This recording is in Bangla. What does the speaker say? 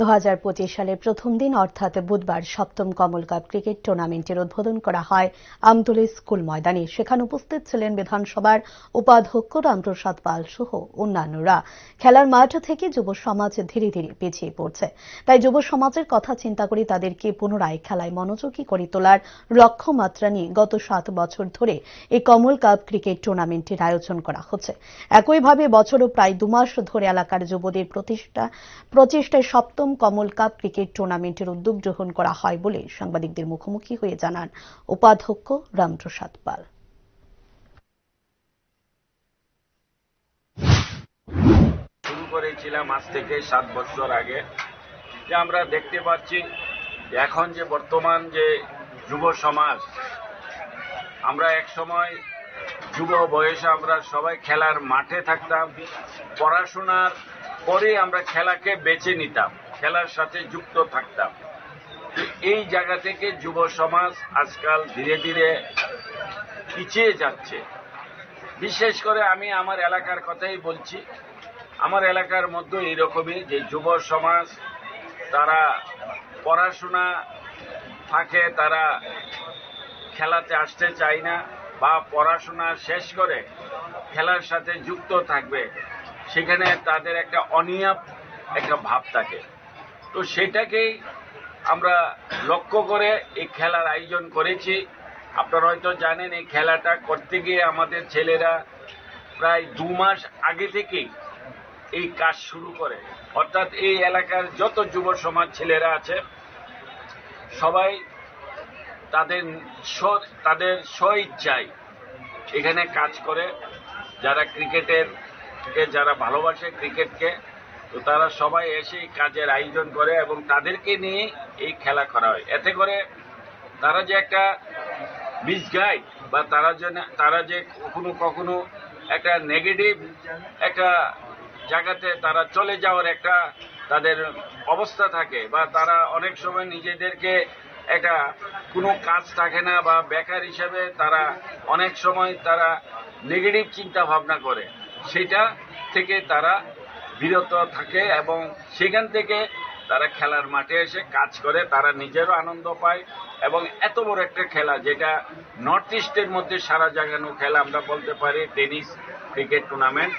2025 সালের প্রথম দিন অর্থাৎ বুধবার সপ্তম কমল কাপ ক্রিকেট টুর্নামেন্টের উদ্বোধন করা হয় আমতলী স্কুল ময়দানে। সেখানে উপস্থিত ছিলেন বিধানসভার উপাধ্যক্ষ রামপ্রসাদ পাল সহ অন্যান্যরা। খেলার মাঠ থেকে যুব সমাজ ধীরে ধীরে পিছিয়ে পড়ছে, তাই যুব সমাজের কথা চিন্তা করে তাদেরকে পুনরায় খেলায় মনোযোগী করে তোলার লক্ষ্যমাত্রা নিয়ে গত 7 বছর ধরে এই কমল কাপ ক্রিকেট টুর্নামেন্টের আয়োজন করা হচ্ছে। একইভাবে বছরও প্রায় 2 মাস ধরে এলাকার যুবদের প্রচেষ্টায় সপ্তম কমল কাপ ক্রিকেট টুর্নামেন্টের উদ্যোগ গ্রহণ করা হয় বলে সাংবাদিকদের মুখোমুখি হয়ে জানান উপাধ্যক্ষ রামপ্রসাদ পাল। শুরু করেছিলাম আজ থেকে 7 বছর আগে, যে আমরা দেখতে পাচ্ছি এখন যে বর্তমান যে যুব সমাজ, আমরা এক সময় যুব বয়সে আমরা সবাই খেলার মাঠে থাকতাম, পড়াশোনার পরে আমরা খেলাকে বেছে নিতাম, খেলার সাথে যুক্ত থাকতাম। এই জায়গা থেকে যুব সমাজ আজকাল ধীরে ধীরে পিছিয়ে যাচ্ছে। বিশেষ করে আমি আমার এলাকার কথাই বলছি। আমার এলাকার মধ্যে এইরকমই যে যুব সমাজ তারা পড়াশোনা ফাঁকে তারা খেলাতে আসতে চায় না, বা পড়াশোনা শেষ করে খেলার সাথে যুক্ত থাকবে, সেখানে তাদের একটা অনীহা একটা ভাব থাকে। তো সেটাকেই আমরা লক্ষ্য করে এই খেলার আয়োজন করেছি। আপনারা হয়তো জানেন, এই খেলাটা করতে গিয়ে আমাদের ছেলেরা প্রায় 2 মাস আগে থেকেই এই কাজ শুরু করে। অর্থাৎ এই এলাকার যত যুব সমাজ ছেলেরা আছে সবাই তাদের স্বইচ্ছায় এখানে কাজ করে। যারা যারা ভালোবাসে ক্রিকেটকে, তো তারা সবাই এসে এই কাজের আয়োজন করে এবং তাদেরকে নিয়ে এই খেলা করা হয়। এতে করে তারা যে একটা মিসগাইড বা তারা যে কখনো একটা নেগেটিভ একটা জায়গাতে তারা চলে যাওয়ার একটা তাদের অবস্থা থাকে, বা তারা অনেক সময় নিজেদেরকে একটা কোনো কাজ থাকে না বা বেকার হিসেবে তারা অনেক সময় তারা নেগেটিভ চিন্তা ভাবনা করে, সেটা থেকে তারা বিরত থাকে এবং সেখান থেকে তারা খেলার মাঠে এসে কাজ করে, তারা নিজেরও আনন্দ পায়। এবং এত বড় একটা খেলা, যেটা নর্থ ইস্টের মধ্যে সারা জাগানো খেলা আমরা বলতে পারি টেনিস ক্রিকেট টুর্নামেন্ট,